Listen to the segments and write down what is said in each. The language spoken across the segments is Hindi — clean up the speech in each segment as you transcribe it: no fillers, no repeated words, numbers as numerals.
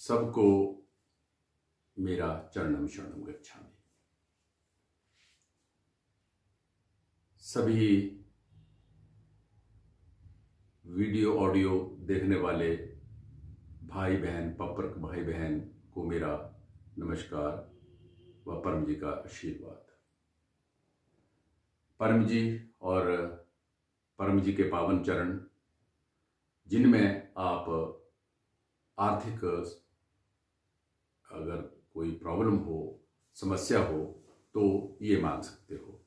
सबको मेरा चरणम शरणम गच्छामि। सभी वीडियो ऑडियो देखने वाले भाई बहन, पप्रक भाई बहन को मेरा नमस्कार व परम जी का आशीर्वाद। परम जी और परम जी के पावन चरण जिनमें आप आर्थिक अगर कोई प्रॉब्लम हो, समस्या हो तो ये मांग सकते हो।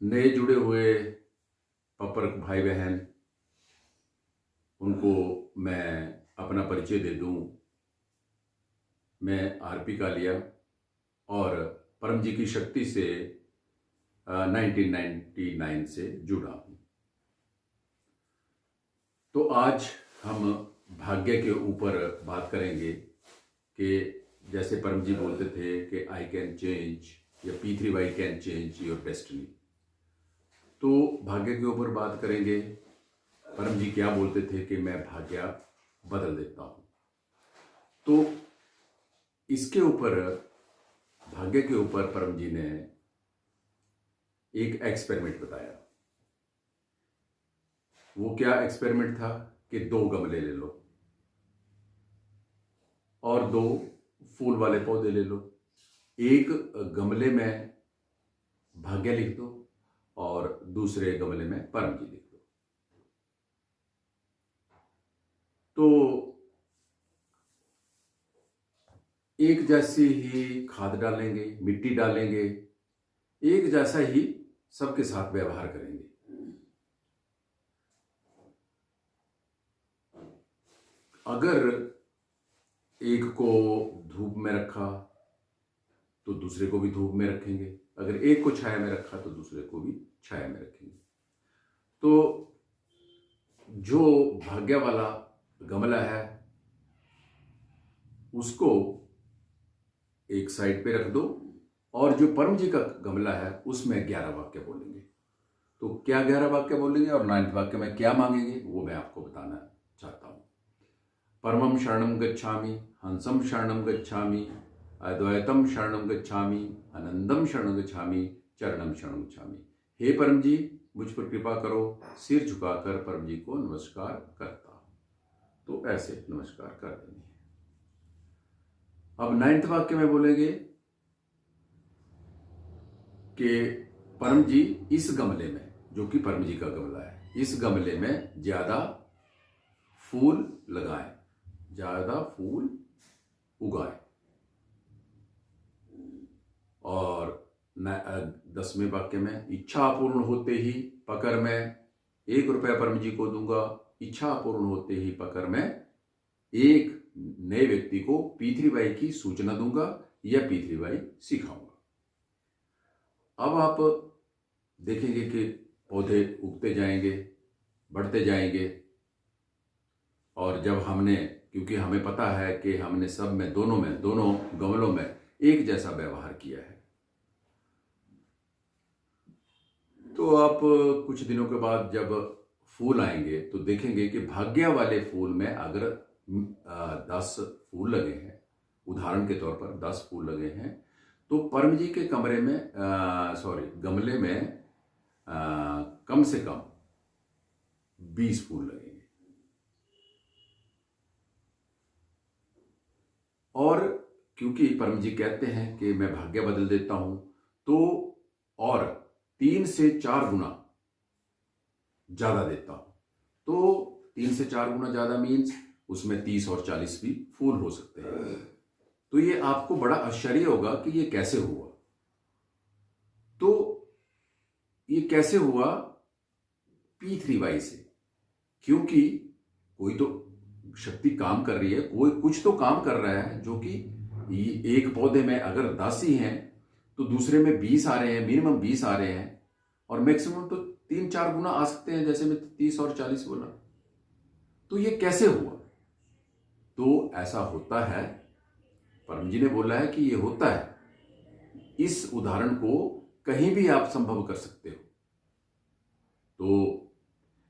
नए जुड़े हुए पप्रक भाई बहन, उनको मैं अपना परिचय दे दूं। मैं आरपी कालिया और परम जी की शक्ति से 1999 से जुड़ा हूं। तो आज हम भाग्य के ऊपर बात करेंगे कि जैसे परम जी बोलते थे कि आई कैन चेंज या P3Y can change your destiny. तो भाग्य के ऊपर बात करेंगे। परम जी क्या बोलते थे कि मैं भाग्य बदल देता हूं। तो इसके ऊपर, भाग्य के ऊपर परम जी ने एक एक्सपेरिमेंट बताया। वो क्या एक्सपेरिमेंट था कि 2 गमले ले लो और 2 फूल वाले पौधे ले लो। एक गमले में भाग्य लिख दो और दूसरे गमले में परम जी लिख दो। तो एक जैसी ही खाद डालेंगे, मिट्टी डालेंगे, एक जैसा ही सबके साथ व्यवहार करेंगे। अगर एक को धूप में रखा तो दूसरे को भी धूप में रखेंगे, अगर एक को छाया में रखा तो दूसरे को भी छाया में रखेंगे। तो जो भाग्य वाला गमला है उसको एक साइड पे रख दो और जो परम जी का गमला है उसमें 11 वाक्य बोलेंगे। तो क्या 11 वाक्य बोलेंगे और 9वें वाक्य में क्या मांगेंगे वो मैं आपको बताना चाहता हूं। परमं शरणं गच्छामि, हंसं शरणं गच्छामि, अद्वैतम शरणं गच्छामि, आनंदम शरणं गच्छामि, चरणम शरणं गच्छामि। हे परम जी, मुझ पर कृपा करो। सिर झुकाकर परम जी को नमस्कार करता हूं। तो ऐसे नमस्कार कर देंगे। अब 9वें वाक्य में बोलेंगे कि परम जी इस गमले में, जो कि परम जी का गमला है, इस गमले में ज्यादा फूल लगाएं, ज्यादा फूल उगाए। और 10वें वाक्य में इच्छा पूर्ण होते ही पकड़ में 1 रुपया परम जी को दूंगा। इच्छा पूर्ण होते ही पकड़ में एक नए व्यक्ति को P3Y की सूचना दूंगा या P3Y सिखाऊंगा। अब आप देखेंगे कि पौधे उगते जाएंगे, बढ़ते जाएंगे। और जब हमने, क्योंकि हमें पता है कि हमने सब में, दोनों गमलों में एक जैसा व्यवहार किया है, तो आप कुछ दिनों के बाद जब फूल आएंगे तो देखेंगे कि भाग्य वाले फूल में अगर 10 फूल लगे हैं, उदाहरण के तौर पर 10 फूल लगे हैं, तो परम जी के गमले में कम से कम 20 फूल लगेंगे। और क्योंकि परम जी कहते हैं कि मैं भाग्य बदल देता हूं, तो और 3 से 4 गुना ज्यादा देता हूं। तो 3 से 4 गुना ज्यादा मीन्स उसमें 30 और 40 भी फूल हो सकते हैं। तो ये आपको बड़ा आश्चर्य होगा कि ये कैसे हुआ। तो ये कैसे हुआ? P3Y से। क्योंकि कोई तो शक्ति काम कर रही है, कोई कुछ तो काम कर रहा है, जो कि एक पौधे में अगर 10 ही हैं तो दूसरे में 20 आ रहे हैं, मिनिमम 20 आ रहे हैं, और मैक्सिमम तो 3-4 गुना आ सकते हैं, जैसे मैं 30 और 40 बोला। तो ये कैसे हुआ? तो ऐसा होता है, परम जी ने बोला है कि ये होता है। इस उदाहरण को कहीं भी आप संभव कर सकते हो। तो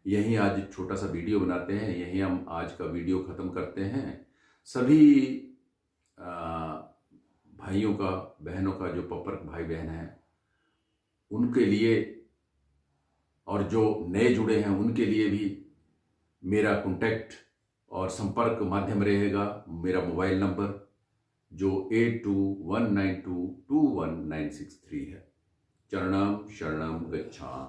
यहीं आज छोटा सा वीडियो बनाते हैं, यहीं हम आज का वीडियो ख़त्म करते हैं। सभी भाइयों का, बहनों का, जो पपर भाई बहन हैं उनके लिए, और जो नए जुड़े हैं उनके लिए भी मेरा कॉन्टैक्ट और संपर्क माध्यम रहेगा मेरा मोबाइल नंबर, जो 8219221963 है। चरणम शरणम गच्छामि।